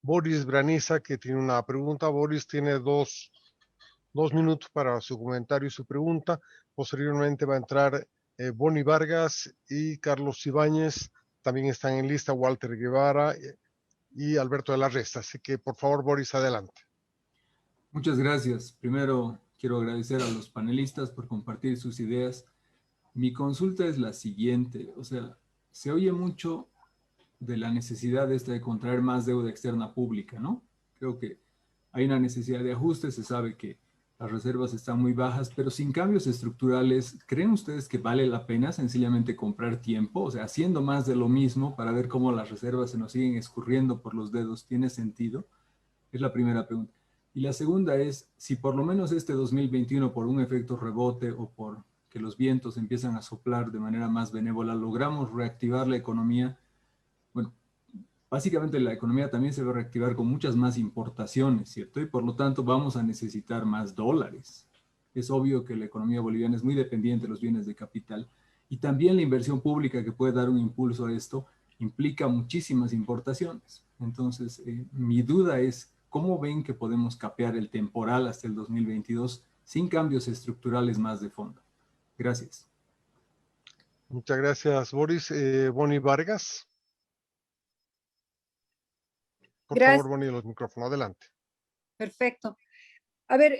Boris Braniza, que tiene una pregunta. Boris tiene dos minutos para su comentario y su pregunta. Posteriormente va a entrar Bonnie Vargas y Carlos Ibáñez. También están en lista Walter Guevara y Alberto de la Resta. Así que, por favor, Boris, adelante. Muchas gracias. Primero, quiero agradecer a los panelistas por compartir sus ideas. Mi consulta es la siguiente. O sea, se oye mucho de la necesidad de contraer más deuda externa pública, ¿no? Creo que hay una necesidad de ajuste. Se sabe que las reservas están muy bajas, pero sin cambios estructurales, ¿creen ustedes que vale la pena sencillamente comprar tiempo? O sea, haciendo más de lo mismo para ver cómo las reservas se nos siguen escurriendo por los dedos, ¿tiene sentido? Es la primera pregunta. Y la segunda es, si por lo menos este 2021, por un efecto rebote o por que los vientos empiezan a soplar de manera más benévola, logramos reactivar la economía, bueno, básicamente la economía también se va a reactivar con muchas más importaciones, ¿cierto? Y por lo tanto vamos a necesitar más dólares. Es obvio que la economía boliviana es muy dependiente de los bienes de capital y también la inversión pública que puede dar un impulso a esto implica muchísimas importaciones. Entonces, mi duda es, ¿cómo ven que podemos capear el temporal hasta el 2022 sin cambios estructurales más de fondo? Gracias. Muchas gracias, Boris. Bonnie Vargas. Por favor, Bonnie, los micrófonos. Adelante. Perfecto. A ver,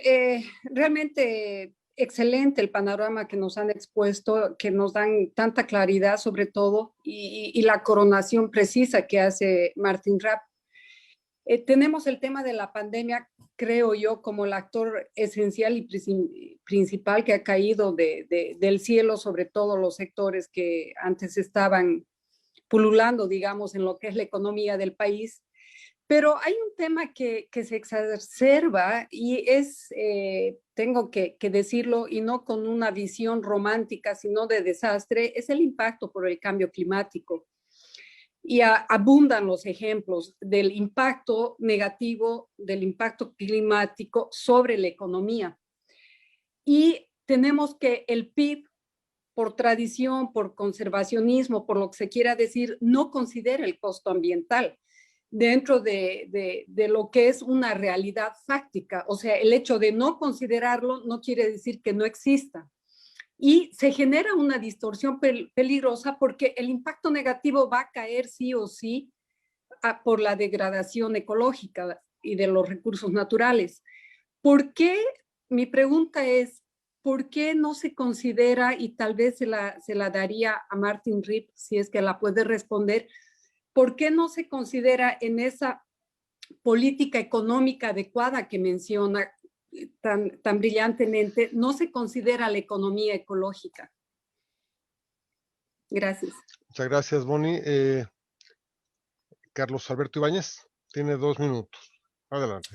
realmente excelente el panorama que nos han expuesto, que nos dan tanta claridad sobre todo y la coronación precisa que hace Martín Rapp. Tenemos el tema de la pandemia, creo yo, como el actor esencial y principal que ha caído del cielo sobre todos los sectores que antes estaban pululando, digamos, en lo que es la economía del país. Pero hay un tema que se exacerba y es, tengo que decirlo, y no con una visión romántica, sino de desastre, es el impacto por el cambio climático. Y abundan los ejemplos del impacto negativo, del impacto climático sobre la economía. Y tenemos que el PIB, por tradición, por conservacionismo, por lo que se quiera decir, no considera el costo ambiental dentro de lo que es una realidad fáctica. O sea, el hecho de no considerarlo no quiere decir que no exista. Y se genera una distorsión peligrosa porque el impacto negativo va a caer sí o sí por la degradación ecológica y de los recursos naturales. ¿Por qué? Mi pregunta es, ¿por qué no se considera, y tal vez se la daría a Martin Rapp si es que la puede responder, ¿por qué no se considera en esa política económica adecuada que menciona tan brillantemente, no se considera la economía ecológica? Gracias. Muchas gracias, Bonnie. Carlos Alberto Ibáñez, tiene 2 minutos. Adelante.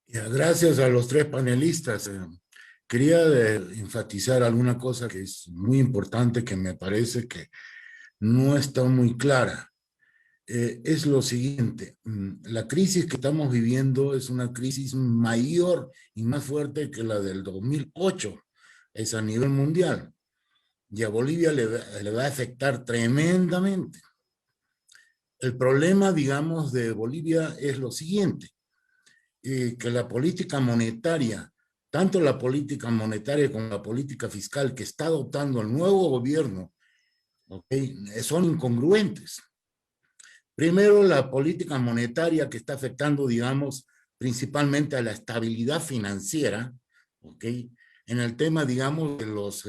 Gracias a los tres panelistas. Quería enfatizar alguna cosa que es muy importante, que me parece que no está muy clara. Es lo siguiente, la crisis que estamos viviendo es una crisis mayor y más fuerte que la del 2008, es a nivel mundial, y a Bolivia le va a afectar tremendamente. El problema, digamos, de Bolivia es lo siguiente, que la política monetaria, tanto la política monetaria como la política fiscal que está adoptando el nuevo gobierno, son incongruentes. Primero, la política monetaria que está afectando, digamos, principalmente a la estabilidad financiera, ¿ok? En el tema, digamos,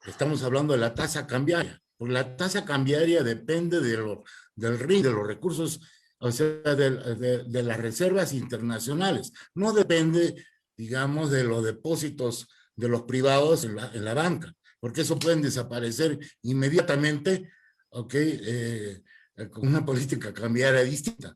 estamos hablando de la tasa cambiaria, porque la tasa cambiaria depende del RI, de los recursos, o sea, de las reservas internacionales. No depende, digamos, de los depósitos de los privados en la banca, porque eso pueden desaparecer inmediatamente, ¿ok? Con una política cambiaria distinta.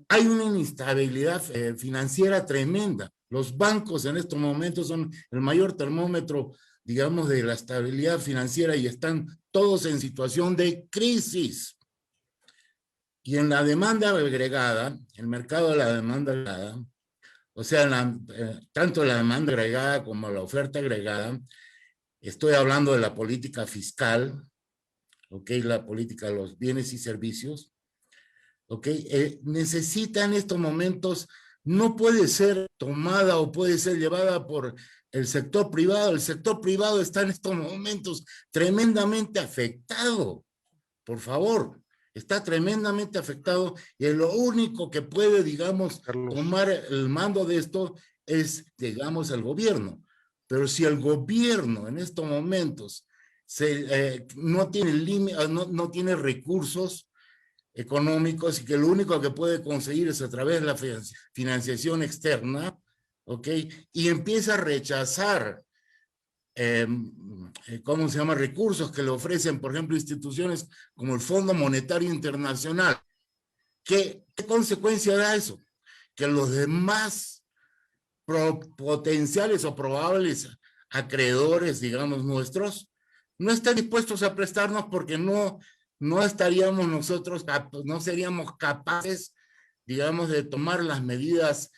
Hay una inestabilidad financiera tremenda. Los bancos en estos momentos son el mayor termómetro, digamos, de la estabilidad financiera y están todos en situación de crisis. Y en la demanda agregada, el mercado de la demanda agregada, o sea, tanto la demanda agregada como la oferta agregada, estoy hablando de la política fiscal, ¿ok? La política de los bienes y servicios, ¿ok? Necesita en estos momentos, no puede ser tomada o puede ser llevada por el sector privado. El sector privado está en estos momentos tremendamente afectado, por favor. Está tremendamente afectado y lo único que puede, digamos, Carlos, tomar el mando de esto es, digamos, el gobierno. Pero si el gobierno en estos momentos no tiene recursos económicos y que lo único que puede conseguir es a través de la financiación externa, ¿ok? Y empieza a rechazar ¿cómo se llama? Recursos que le ofrecen, por ejemplo, instituciones como el Fondo Monetario Internacional. ¿Qué consecuencia da eso? Que los demás potenciales o probables acreedores, digamos, nuestros, no están dispuestos a prestarnos porque no estaríamos nosotros, no seríamos capaces, digamos, de tomar las medidas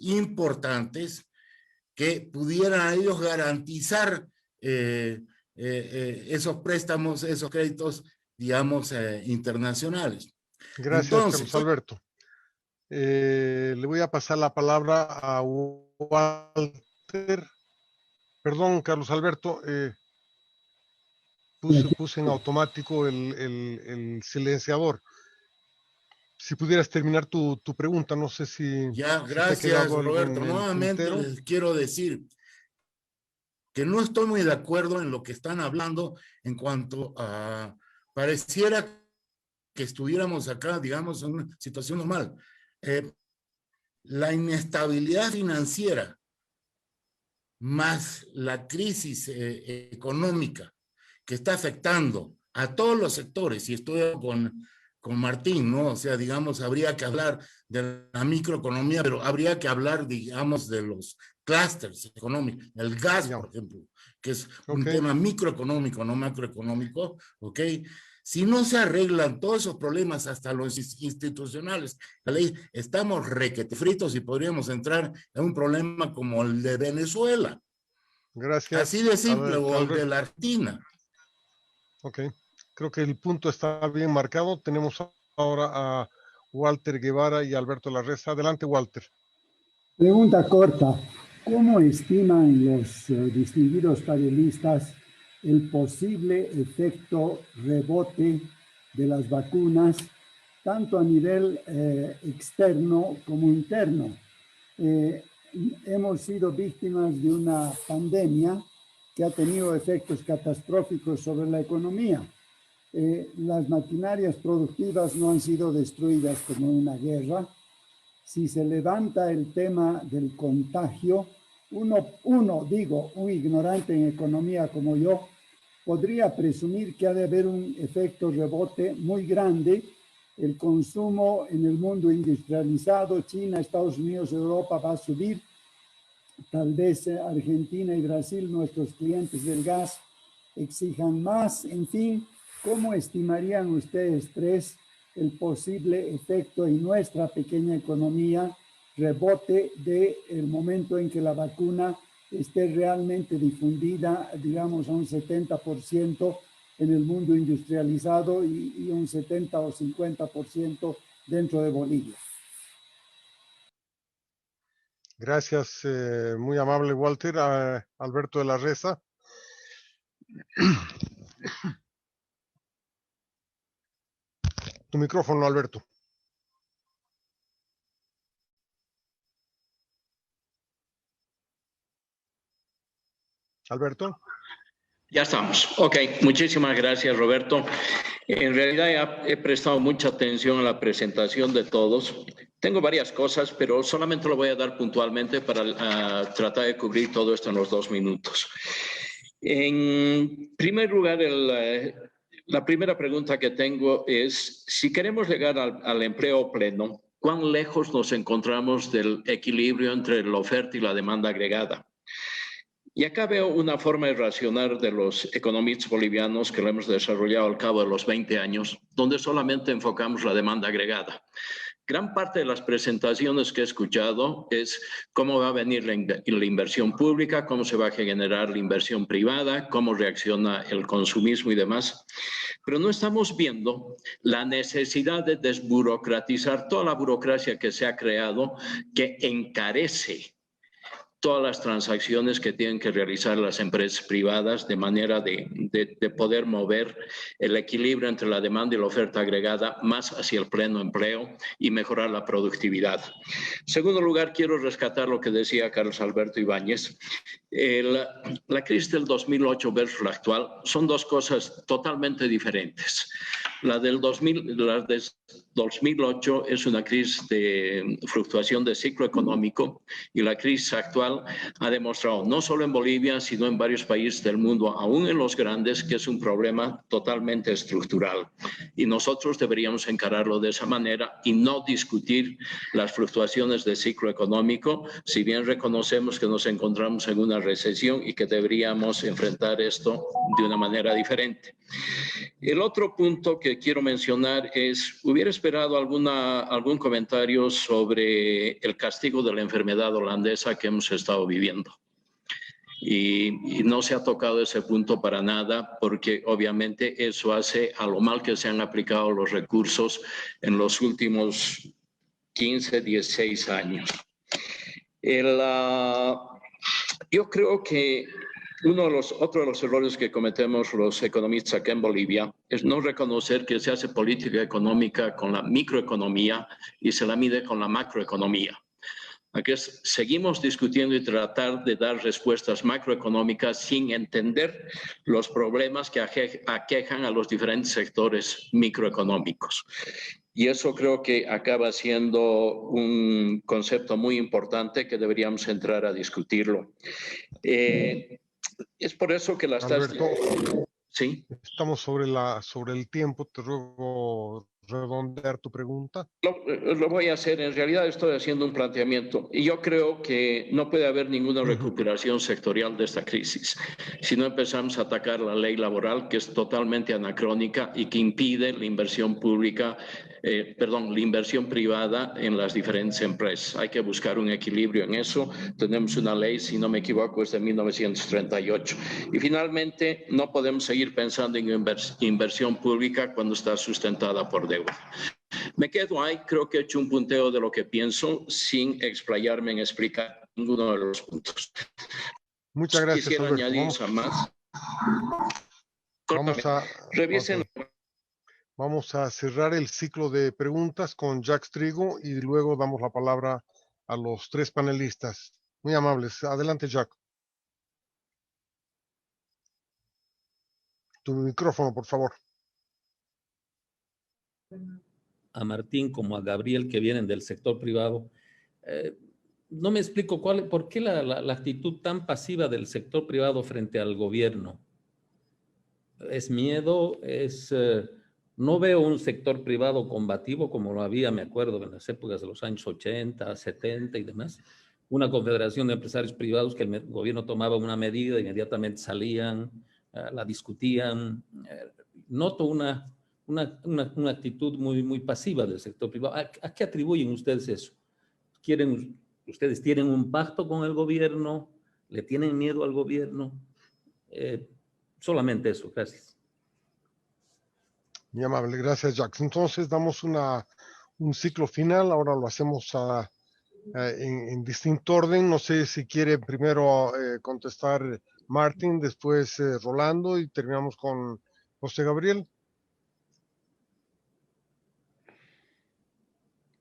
importantes que pudieran a ellos garantizar esos préstamos, esos créditos, digamos, internacionales. gracias, Entonces, Carlos Alberto. Le voy a pasar la palabra a Walter. Perdón, Carlos Alberto, puse en automático el silenciador. Si pudieras terminar tu pregunta, no sé si, ya, si gracias, te ha quedado algo Roberto. en el Nuevamente tintero. les quiero decir que no estoy muy de acuerdo en lo que están hablando en cuanto a, pareciera que estuviéramos acá, digamos, en una situación normal. La inestabilidad financiera más la crisis económica que está afectando a todos los sectores, y estoy con Martín, ¿no? O sea, digamos, habría que hablar de la microeconomía, pero habría que hablar, digamos, de los clústeres económicos, el gas, por ejemplo, que es un tema microeconómico, no macroeconómico, ¿ok? Si no se arreglan todos esos problemas, hasta los institucionales, la ley, estamos requete fritos y podríamos entrar en un problema como el de Venezuela. Gracias. Así de simple, o el de la Argentina. Ok, creo que el punto está bien marcado. Tenemos ahora a Walter Guevara y Alberto Larreza. Adelante, Walter. Pregunta corta. ¿Cómo estiman los distinguidos panelistas el posible efecto rebote de las vacunas, tanto a nivel externo como interno? Hemos sido víctimas de una pandemia que ha tenido efectos catastróficos sobre la economía. Las maquinarias productivas no han sido destruidas como en una guerra. Si se levanta el tema del contagio, un ignorante en economía como yo, podría presumir que ha de haber un efecto rebote muy grande. El consumo en el mundo industrializado, China, Estados Unidos, Europa, va a subir. Tal vez Argentina y Brasil, nuestros clientes del gas, exijan más. En fin, ¿cómo estimarían ustedes tres el posible efecto en nuestra pequeña economía, rebote del momento en que la vacuna esté realmente difundida, digamos, a un 70% en el mundo industrializado y un 70 o 50% dentro de Bolivia? Gracias, muy amable, Walter. Alberto de la Reza. Tu micrófono, Alberto. Alberto. Ya estamos. Ok, muchísimas gracias, Roberto. En realidad he prestado mucha atención a la presentación de todos. Tengo varias cosas, pero solamente lo voy a dar puntualmente para tratar de cubrir todo esto en los 2 minutos. En primer lugar, la primera pregunta que tengo es, si queremos llegar al empleo pleno, ¿cuán lejos nos encontramos del equilibrio entre la oferta y la demanda agregada? Y acá veo una forma de racionar de los economistas bolivianos que lo hemos desarrollado al cabo de los 20 años, donde solamente enfocamos la demanda agregada. Gran parte de las presentaciones que he escuchado es cómo va a venir la inversión pública, cómo se va a generar la inversión privada, cómo reacciona el consumismo y demás. Pero no estamos viendo la necesidad de desburocratizar toda la burocracia que se ha creado, que encarece todas las transacciones que tienen que realizar las empresas privadas de manera de poder mover el equilibrio entre la demanda y la oferta agregada más hacia el pleno empleo y mejorar la productividad. En segundo lugar, quiero rescatar lo que decía Carlos Alberto Ibáñez. La crisis del 2008 versus la actual son dos cosas totalmente diferentes. La del 2008 es una crisis de fluctuación de ciclo económico y la crisis actual ha demostrado, no solo en Bolivia, sino en varios países del mundo, aún en los grandes, que es un problema totalmente estructural. Y nosotros deberíamos encararlo de esa manera y no discutir las fluctuaciones de ciclo económico, si bien reconocemos que nos encontramos en una recesión y que deberíamos enfrentar esto de una manera diferente. El otro punto que quiero mencionar es, hubiera esperado algún comentario sobre el castigo de la enfermedad holandesa que hemos estado viviendo. Y no se ha tocado ese punto para nada, porque obviamente eso hace a lo mal que se han aplicado los recursos en los últimos 15, 16 años. Yo creo que otro de los errores que cometemos los economistas acá en Bolivia es no reconocer que se hace política económica con la microeconomía y se la mide con la macroeconomía. Aquí seguimos discutiendo y tratar de dar respuestas macroeconómicas sin entender los problemas que aquejan a los diferentes sectores microeconómicos. Y eso creo que acaba siendo un concepto muy importante que deberíamos entrar a discutirlo. Es por eso que las tasas... Sí. Estamos sobre el tiempo. Te ruego redondear tu pregunta. Lo voy a hacer. En realidad estoy haciendo un planteamiento. Y yo creo que no puede haber ninguna recuperación sectorial de esta crisis si no empezamos a atacar la ley laboral, que es totalmente anacrónica y que impide la inversión pública, la inversión privada en las diferentes empresas. Hay que buscar un equilibrio en eso. Tenemos una ley, si no me equivoco, es de 1938. Y finalmente, no podemos seguir pensando en inversión pública cuando está sustentada por deuda. Me quedo ahí, creo que he hecho un punteo de lo que pienso sin explayarme en explicar ninguno de los puntos. Muchas gracias, Quisiera Alberto. añadir más. Revisen. Vamos a cerrar el ciclo de preguntas con Jacques Trigo y luego damos la palabra a los tres panelistas. Muy amables. Adelante, Jacques. Tu micrófono, por favor. A Martín como a Gabriel, que vienen del sector privado, no me explico por qué la actitud tan pasiva del sector privado frente al gobierno. ¿Es miedo? No veo un sector privado combativo como lo había, me acuerdo, en las épocas de los años 80, 70 y demás. Una confederación de empresarios privados que el gobierno tomaba una medida, inmediatamente salían, la discutían. Noto una actitud muy pasiva del sector privado. ¿A qué atribuyen ustedes eso? ¿Ustedes tienen un pacto con el gobierno? ¿Le tienen miedo al gobierno? Solamente eso, gracias. Muy amable, gracias, Jacques. Entonces damos un ciclo final. Ahora lo hacemos en distinto orden. No sé si quiere primero contestar Martín, después Rolando y terminamos con José Gabriel.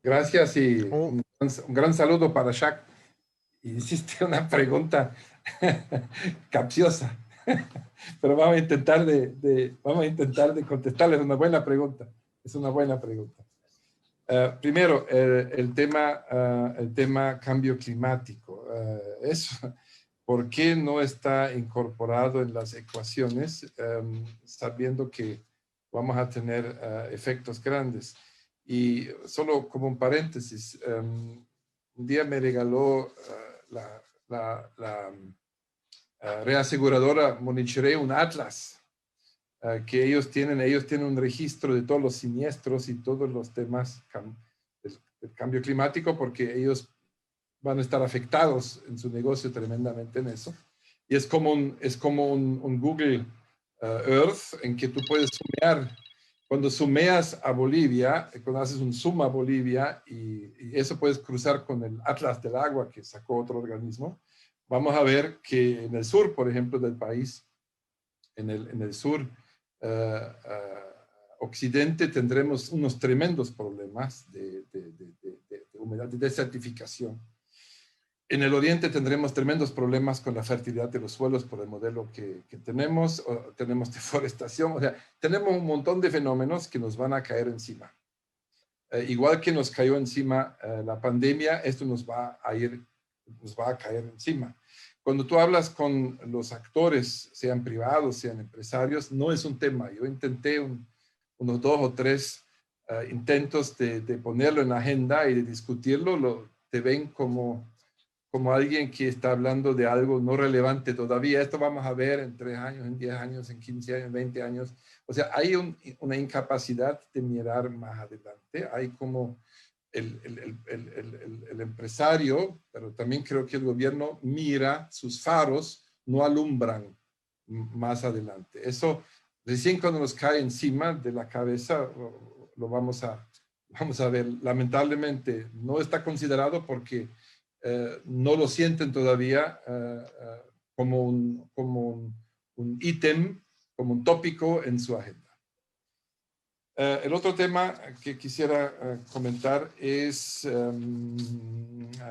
Gracias y un gran saludo para Jacques. Hiciste una pregunta capciosa, pero vamos a intentar de contestarle. Es una buena pregunta. Es una buena pregunta. Primero, el tema cambio climático. ¿Por qué no está incorporado en las ecuaciones, sabiendo que vamos a tener efectos grandes? Y solo como un paréntesis, un día me regaló la reaseguradora Monichiré un atlas que ellos tienen un registro de todos los siniestros y todos los temas cambio climático, porque ellos van a estar afectados en su negocio tremendamente en eso. Y es como un Google Earth en que tú puedes sumear. Cuando sumeas a Bolivia, cuando haces un zoom a Bolivia y eso puedes cruzar con el Atlas del Agua que sacó otro organismo, vamos a ver que en el sur, por ejemplo, del país, en el sur occidente tendremos unos tremendos problemas de humedad, de desertificación. En el oriente tendremos tremendos problemas con la fertilidad de los suelos por el modelo que tenemos. Tenemos deforestación, o sea, tenemos un montón de fenómenos que nos van a caer encima. Igual que nos cayó encima la pandemia, esto nos va a caer encima. Cuando tú hablas con los actores, sean privados, sean empresarios, no es un tema. Yo intenté unos 2 o 3 intentos de ponerlo en la agenda y de discutirlo. Te ven como alguien que está hablando de algo no relevante todavía. Esto vamos a ver en 3 años, en 10 años, en 15 años, en 20 años. O sea, hay una incapacidad de mirar más adelante. Hay como el empresario, pero también creo que el gobierno mira, sus faros no alumbran más adelante. Eso recién cuando nos cae encima de la cabeza lo vamos a ver. Lamentablemente no está considerado porque no lo sienten todavía como un ítem, como un tópico en su agenda. El otro tema que quisiera comentar es, a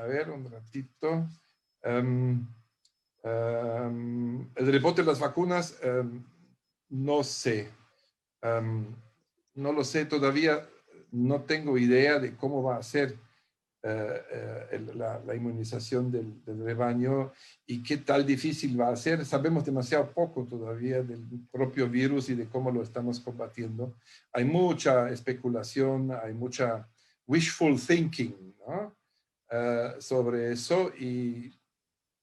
ver, un ratito, el rebote de las vacunas, no sé, no lo sé todavía, no tengo idea de cómo va a ser la inmunización del rebaño y qué tal difícil va a ser. Sabemos demasiado poco todavía del propio virus y de cómo lo estamos combatiendo. Hay mucha especulación, hay mucha wishful thinking, ¿no? Sobre eso, y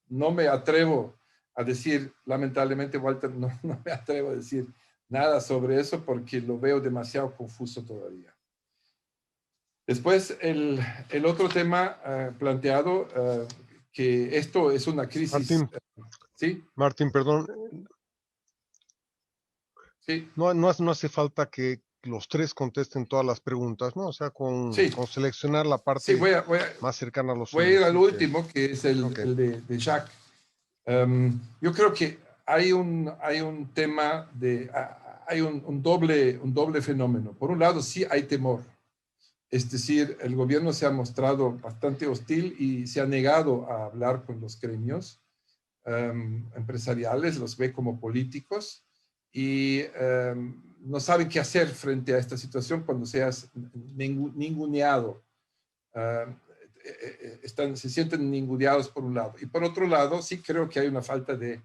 no me atrevo a decir, lamentablemente, Walter, no me atrevo a decir nada sobre eso porque lo veo demasiado confuso todavía. Después, el otro tema planteado, que esto es una crisis. Martín, ¿sí? Martín, perdón. Sí. No hace falta que los 3 contesten todas las preguntas, ¿no? O sea, con seleccionar la parte más cercana a los Voy a ir al último, que es el de Jacques. Yo creo que hay un tema hay un doble fenómeno. Por un lado, sí hay temor. Es decir, el gobierno se ha mostrado bastante hostil y se ha negado a hablar con los gremios empresariales, los ve como políticos y no saben qué hacer frente a esta situación cuando seas ninguneado. Se sienten ninguneados por un lado. Y por otro lado, sí creo que hay una falta de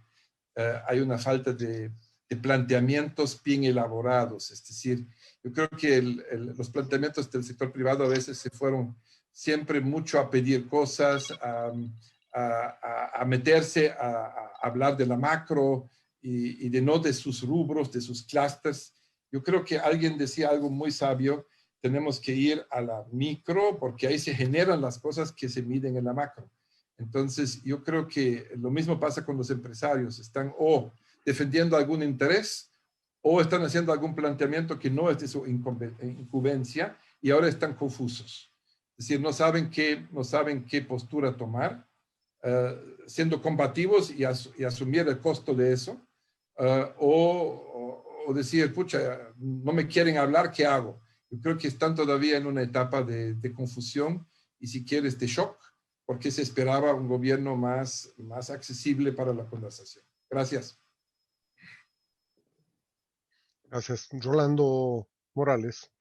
planteamientos bien elaborados. Es decir, yo creo que los planteamientos del sector privado a veces se fueron siempre mucho a pedir cosas, a meterse, a hablar de la macro y de sus rubros, de sus clústeres. Yo creo que alguien decía algo muy sabio: tenemos que ir a la micro porque ahí se generan las cosas que se miden en la macro. Entonces, yo creo que lo mismo pasa con los empresarios. Están defendiendo algún interés o están haciendo algún planteamiento que no es de su incumbencia y ahora están confusos. Es decir, no saben qué postura tomar, siendo combativos y asumir el costo de eso, o decir, pucha, no me quieren hablar, ¿qué hago? Yo creo que están todavía en una etapa de confusión y, si quieres, de shock, porque se esperaba un gobierno más accesible para la conversación. Gracias. Gracias. Rolando Morales.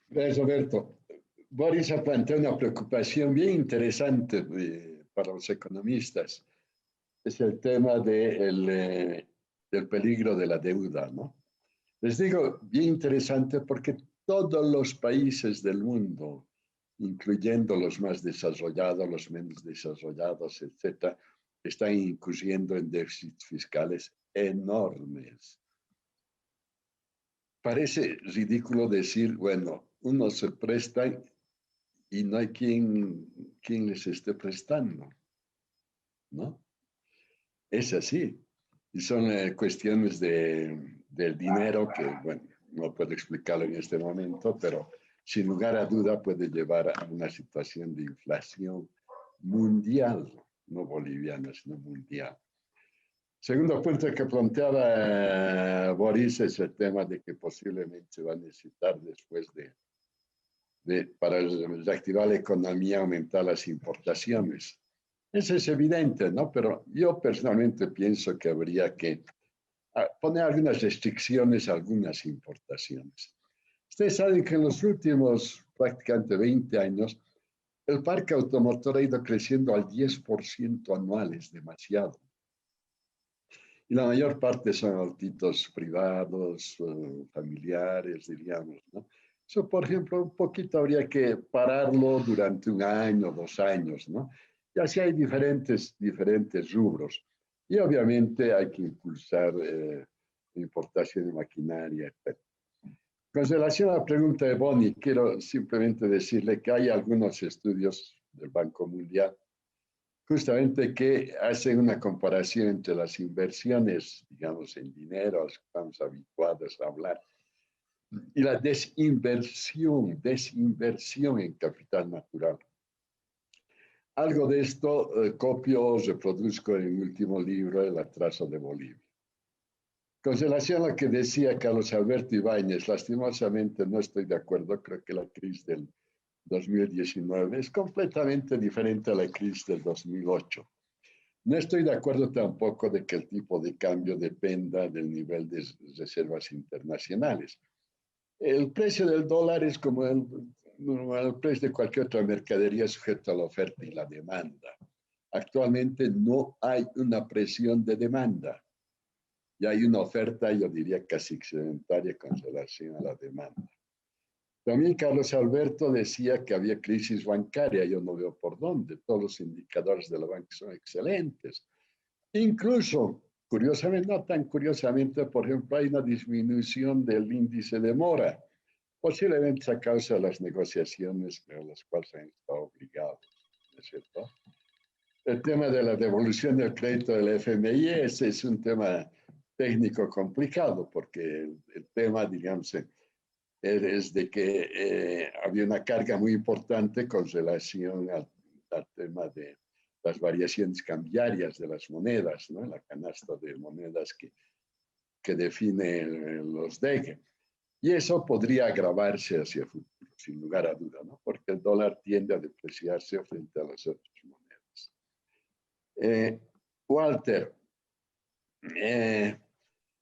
Gracias, Roberto. Boris ha planteado una preocupación bien interesante para los economistas. Es el tema del peligro de la deuda, ¿no? Les digo bien interesante porque todos los países del mundo, incluyendo los más desarrollados, los menos desarrollados, etcétera, están incurriendo en déficits fiscales enormes. Parece ridículo decir, bueno, unos se prestan y no hay quien les esté prestando, ¿no? Es así. Y son cuestiones del dinero que, bueno, no puedo explicarlo en este momento, pero sin lugar a duda puede llevar a una situación de inflación mundial, no boliviana, sino mundial. Segundo punto que planteaba Boris es el tema de que posiblemente se va a necesitar después para reactivar la economía, aumentar las importaciones. Eso es evidente, ¿no? Pero yo personalmente pienso que habría que poner algunas restricciones a algunas importaciones. Ustedes saben que en los últimos prácticamente 20 años, el parque automotor ha ido creciendo al 10% anual, es demasiado. Y la mayor parte son autitos privados, familiares, diríamos, ¿no? Eso, por ejemplo, un poquito habría que pararlo durante 1 año, 2 años, ¿no? Y así hay diferentes rubros. Y obviamente hay que impulsar importación de maquinaria, etc. Con relación a la pregunta de Bonnie, quiero simplemente decirle que hay algunos estudios del Banco Mundial justamente que hacen una comparación entre las inversiones, digamos, en dinero, estamos habituados a hablar, y la desinversión en capital natural. Algo de esto copio, reproduzco en mi último libro, El atraso de Bolivia. Con relación a lo que decía Carlos Alberto Ibáñez, lastimosamente no estoy de acuerdo, creo que la crisis del 2019 es completamente diferente a la crisis del 2008. No estoy de acuerdo tampoco de que el tipo de cambio dependa del nivel de reservas internacionales. El precio del dólar es como el precio de cualquier otra mercadería sujeto a la oferta y la demanda. Actualmente no hay una presión de demanda. Y hay una oferta, yo diría, casi excedentaria con relación a la demanda. También Carlos Alberto decía que había crisis bancaria. Yo no veo por dónde. Todos los indicadores de la banca son excelentes. Incluso, curiosamente, no tan curiosamente, por ejemplo, hay una disminución del índice de mora. Posiblemente a causa de las negociaciones a las cuales han estado obligados, ¿no es cierto? El tema de la devolución del crédito del FMI, ese es un tema técnico complicado, porque el tema, digamos, es de que había una carga muy importante con relación al tema de las variaciones cambiarias de las monedas, ¿no? La canasta de monedas que define los DEG. Y eso podría agravarse hacia el futuro, sin lugar a duda, ¿no? Porque el dólar tiende a depreciarse frente a las otras monedas. Walter,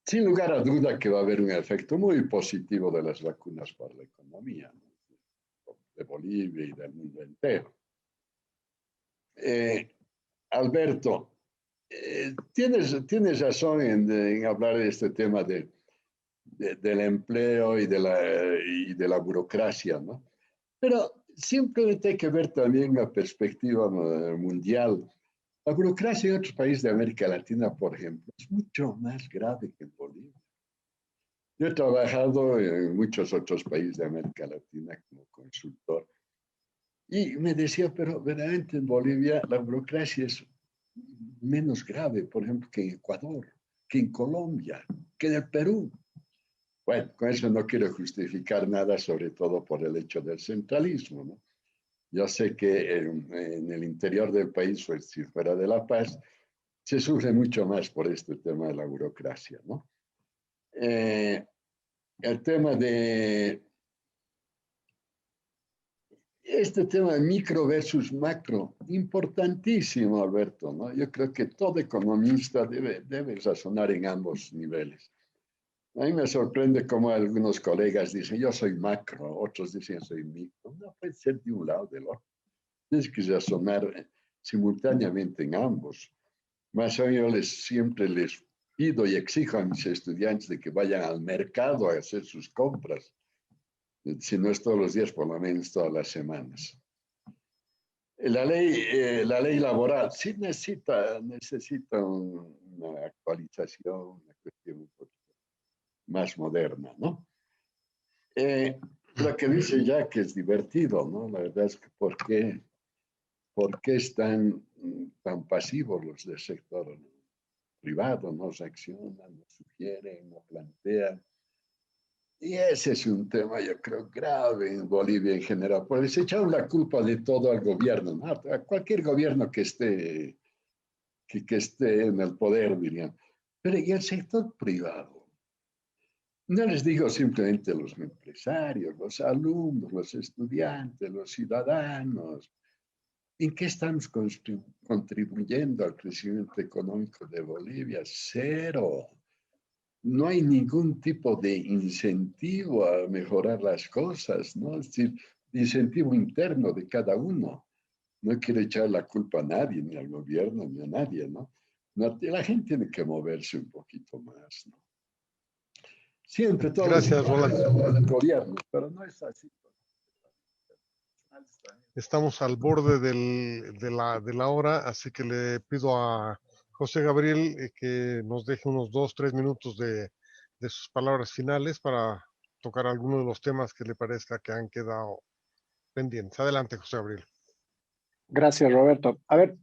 sin lugar a duda que va a haber un efecto muy positivo de las vacunas para la economía, ¿no? De Bolivia y del mundo entero. Alberto, tienes razón en hablar de este tema del empleo y de la burocracia, ¿no? Pero simplemente hay que ver también la perspectiva mundial. La burocracia en otros países de América Latina, por ejemplo, es mucho más grave que en Bolivia. Yo he trabajado en muchos otros países de América Latina como consultor y me decía, pero verdaderamente en Bolivia la burocracia es menos grave, por ejemplo, que en Ecuador, que en Colombia, que en el Perú. Bueno, con eso no quiero justificar nada, sobre todo por el hecho del centralismo, ¿no? Yo sé que en el interior del país, o si fuera de La Paz, se sufre mucho más por este tema de la burocracia, ¿no? El tema de micro versus macro, importantísimo, Alberto, ¿no? Yo creo que todo economista debe razonar en ambos niveles. A mí me sorprende cómo algunos colegas dicen, yo soy macro, otros dicen, soy micro. No puede ser de un lado o del otro. Tienes que razonar simultáneamente en ambos. Más o menos yo siempre les pido y exijo a mis estudiantes de que vayan al mercado a hacer sus compras. Si no es todos los días, por lo menos todas las semanas. La ley laboral sí necesita una actualización, una cuestión un poquito más moderna, ¿no? Lo que dice Jack es divertido, ¿no? La verdad es que ¿por qué están tan pasivos los del sector privado? No reaccionan, no sugieren, no plantean. Y ese es un tema, yo creo, grave en Bolivia en general, porque se echaron la culpa de todo al gobierno, ¿no? A cualquier gobierno que esté en el poder, dirían. Pero ¿y el sector privado? No les digo simplemente los empresarios, los alumnos, los estudiantes, los ciudadanos. ¿En qué estamos contribuyendo al crecimiento económico de Bolivia? Cero. No hay ningún tipo de incentivo a mejorar las cosas, ¿no? Es decir, incentivo interno de cada uno. No quiero echar la culpa a nadie, ni al gobierno, ni a nadie, ¿no? La gente tiene que moverse un poquito más, ¿no? Siempre todo Gracias, Roland. el gobierno, pero no es así. Estamos al borde de la hora, así que le pido a José Gabriel que nos deje unos 2-3 minutos de sus palabras finales para tocar algunos de los temas que le parezca que han quedado pendientes. Adelante, José Gabriel. Gracias, Roberto. A ver,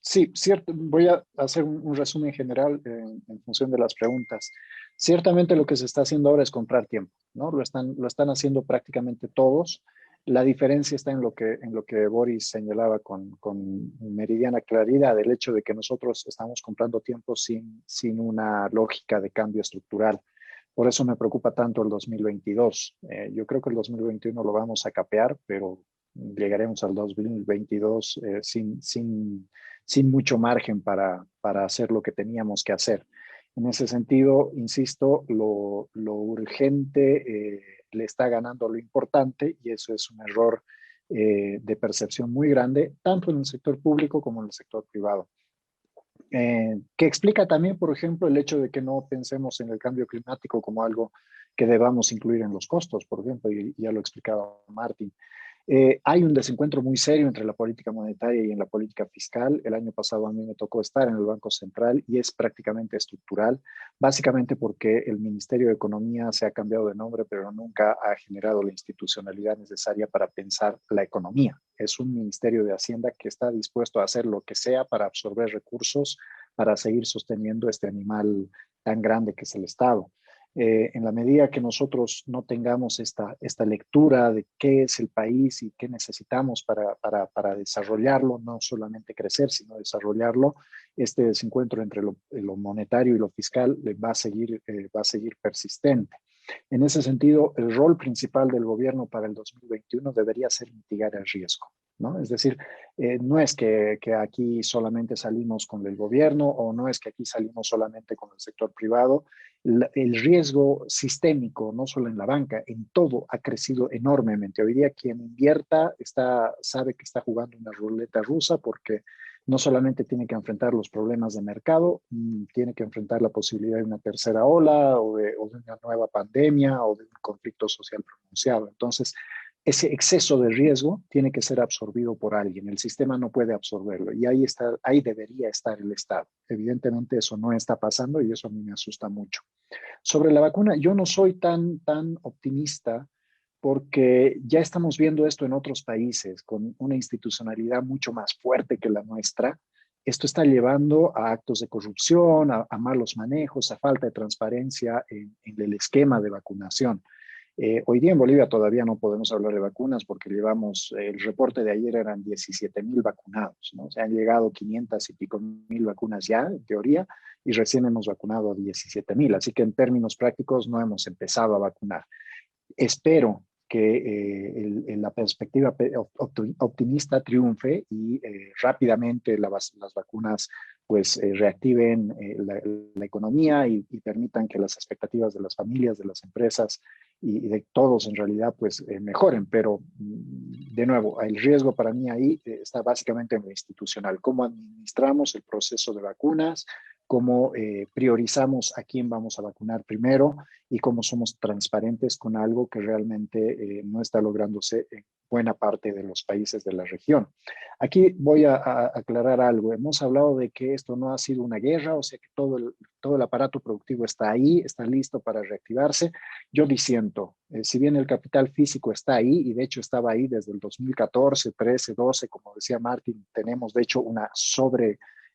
sí, cierto, voy a hacer un resumen general en función de las preguntas. Ciertamente lo que se está haciendo ahora es comprar tiempo, ¿no? Lo están haciendo prácticamente todos. La diferencia está en lo que Boris señalaba con meridiana claridad, el hecho de que nosotros estamos comprando tiempo sin una lógica de cambio estructural. Por eso me preocupa tanto el 2022. Yo creo que el 2021 lo vamos a capear, pero llegaremos al 2022 sin mucho margen para hacer lo que teníamos que hacer. En ese sentido, insisto, lo urgente le está ganando lo importante y eso es un error de percepción muy grande, tanto en el sector público como en el sector privado. Que explica también, por ejemplo, el hecho de que no pensemos en el cambio climático como algo que debamos incluir en los costos, por ejemplo, y ya lo explicaba Martín. Hay un desencuentro muy serio entre la política monetaria y en la política fiscal. El año pasado a mí me tocó estar en el Banco Central y es prácticamente estructural, básicamente porque el Ministerio de Economía se ha cambiado de nombre, pero nunca ha generado la institucionalidad necesaria para pensar la economía. Es un Ministerio de Hacienda que está dispuesto a hacer lo que sea para absorber recursos, para seguir sosteniendo este animal tan grande que es el Estado. En la medida que nosotros no tengamos esta lectura de qué es el país y qué necesitamos para desarrollarlo, no solamente crecer, sino desarrollarlo, este desencuentro entre lo monetario y lo fiscal va a seguir persistente. En ese sentido, el rol principal del gobierno para el 2021 debería ser mitigar el riesgo, ¿no? Es decir, no es que aquí solamente salimos con el gobierno o no es que aquí salimos solamente con el sector privado. El riesgo sistémico, no solo en la banca, en todo ha crecido enormemente. Hoy día quien invierta sabe que está jugando una ruleta rusa porque no solamente tiene que enfrentar los problemas de mercado, tiene que enfrentar la posibilidad de una tercera ola o de una nueva pandemia o de un conflicto social pronunciado. Entonces, ese exceso de riesgo tiene que ser absorbido por alguien. El sistema no puede absorberlo y ahí debería estar el Estado. Evidentemente eso no está pasando y eso a mí me asusta mucho. Sobre la vacuna, yo no soy tan optimista porque ya estamos viendo esto en otros países con una institucionalidad mucho más fuerte que la nuestra. Esto está llevando a actos de corrupción, a malos manejos, a falta de transparencia en el esquema de vacunación. Hoy día en Bolivia todavía no podemos hablar de vacunas porque el reporte de ayer eran 17,000 vacunados, ¿no? O sea, han llegado 500 y pico mil vacunas ya, en teoría, y recién hemos vacunado a 17,000. Así que en términos prácticos no hemos empezado a vacunar. Espero que la perspectiva optimista triunfe y rápidamente las vacunas pues reactiven la economía y permitan que las expectativas de las familias, de las empresas y de todos en realidad pues mejoren. Pero de nuevo, el riesgo para mí ahí está básicamente en lo institucional. ¿Cómo administramos el proceso de vacunas? Cómo priorizamos a quién vamos a vacunar primero y cómo somos transparentes con algo que realmente no está lográndose buena parte de los países de la región. Aquí voy a aclarar algo. Hemos hablado de que esto no ha sido una guerra, o sea que todo el aparato productivo está ahí, está listo para reactivarse. Yo disiento, si bien el capital físico está ahí, y de hecho estaba ahí desde el 2014, 13, 12, como decía Martín, tenemos de hecho una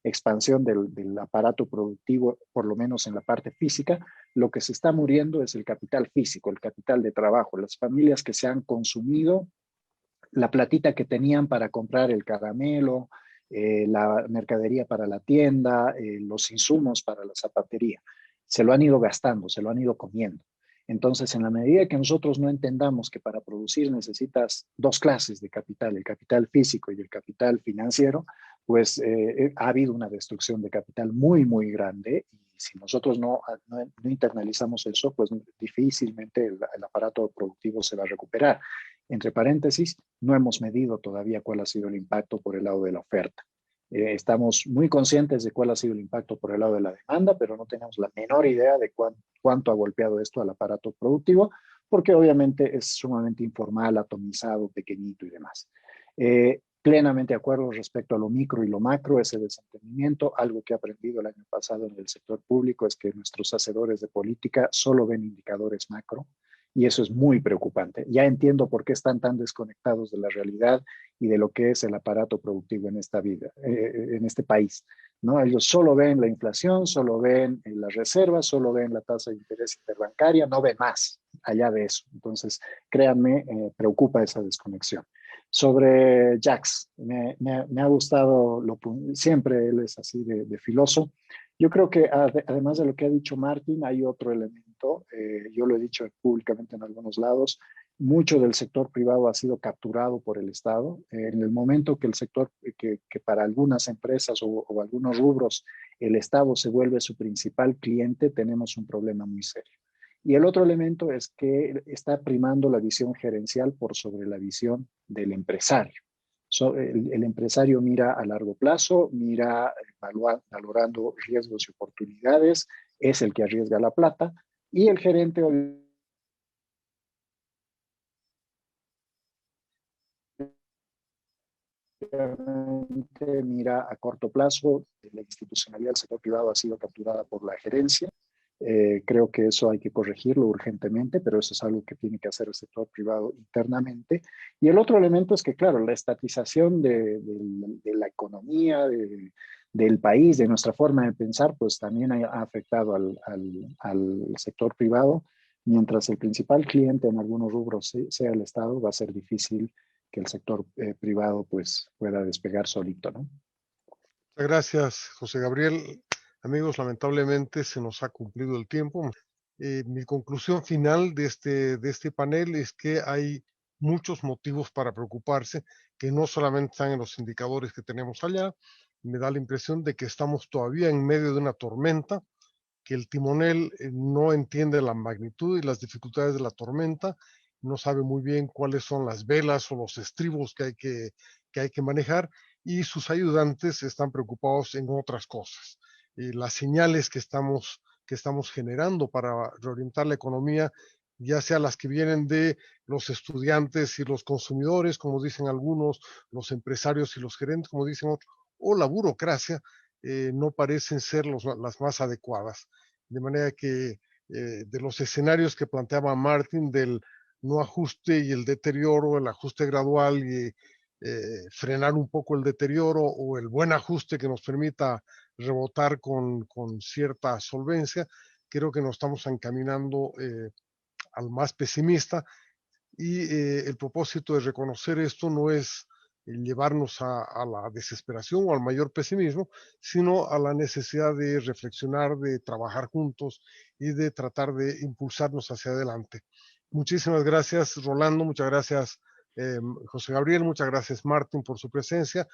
expansión del aparato productivo, por lo menos en la parte física. Lo que se está muriendo es el capital físico, el capital de trabajo, las familias que se han consumido la platita que tenían para comprar el caramelo, la mercadería para la tienda, los insumos para la zapatería. Se lo han ido gastando, se lo han ido comiendo. Entonces, en la medida que nosotros no entendamos que para producir necesitas dos clases de capital, el capital físico y el capital financiero, pues ha habido una destrucción de capital muy, muy grande. Y si nosotros no internalizamos eso, pues difícilmente el aparato productivo se va a recuperar. Entre paréntesis, no hemos medido todavía cuál ha sido el impacto por el lado de la oferta. Estamos muy conscientes de cuál ha sido el impacto por el lado de la demanda, pero no tenemos la menor idea de cuánto ha golpeado esto al aparato productivo, porque obviamente es sumamente informal, atomizado, pequeñito y demás. Plenamente de acuerdo respecto a lo micro y lo macro, ese desentendimiento. Algo que he aprendido el año pasado en el sector público es que nuestros hacedores de política solo ven indicadores macro, y eso es muy preocupante. Ya entiendo por qué están tan desconectados de la realidad y de lo que es el aparato productivo en esta vida, en este país, ¿no? Ellos solo ven la inflación, solo ven las reservas, solo ven la tasa de interés interbancaria, no ven más allá de eso. Entonces, créanme, preocupa esa desconexión. Sobre Jax, me ha gustado, siempre él es así de filoso. Yo creo que además de lo que ha dicho Martín, hay otro elemento, yo lo he dicho públicamente en algunos lados, mucho del sector privado ha sido capturado por el Estado. En el momento que el sector, que para algunas empresas o algunos rubros, el Estado se vuelve su principal cliente, tenemos un problema muy serio. Y el otro elemento es que está primando la visión gerencial por sobre la visión del empresario. El empresario mira a largo plazo, mira valorando riesgos y oportunidades, es el que arriesga la plata, y el gerente mira a corto plazo. La institucionalidad del sector privado ha sido capturada por la gerencia. Creo que eso hay que corregirlo urgentemente, pero eso es algo que tiene que hacer el sector privado internamente. Y el otro elemento es que, claro, la estatización de la economía, del país, de nuestra forma de pensar, pues también ha afectado al sector privado. Mientras el principal cliente en algunos rubros sea el Estado, va a ser difícil que el sector privado pues pueda despegar solito, ¿no? Muchas gracias, José Gabriel. Amigos, lamentablemente se nos ha cumplido el tiempo. Mi conclusión final de este panel es que hay muchos motivos para preocuparse, que no solamente están en los indicadores que tenemos allá. Me da la impresión de que estamos todavía en medio de una tormenta, que el timonel no entiende la magnitud y las dificultades de la tormenta, no sabe muy bien cuáles son las velas o los estribos que hay que manejar, y sus ayudantes están preocupados en otras cosas. Las señales que estamos generando para reorientar la economía, ya sea las que vienen de los estudiantes y los consumidores, como dicen algunos, los empresarios y los gerentes, como dicen otros, o la burocracia, no parecen ser las más adecuadas. De manera que de los escenarios que planteaba Martín del no ajuste y el deterioro, el ajuste gradual y frenar un poco el deterioro, o el buen ajuste que nos permita rebotar con cierta solvencia, creo que nos estamos encaminando al más pesimista, y el propósito de reconocer esto no es llevarnos a la desesperación o al mayor pesimismo, sino a la necesidad de reflexionar, de trabajar juntos y de tratar de impulsarnos hacia adelante. Muchísimas gracias, Rolando, muchas gracias, José Gabriel, muchas gracias, Martín, por su presencia.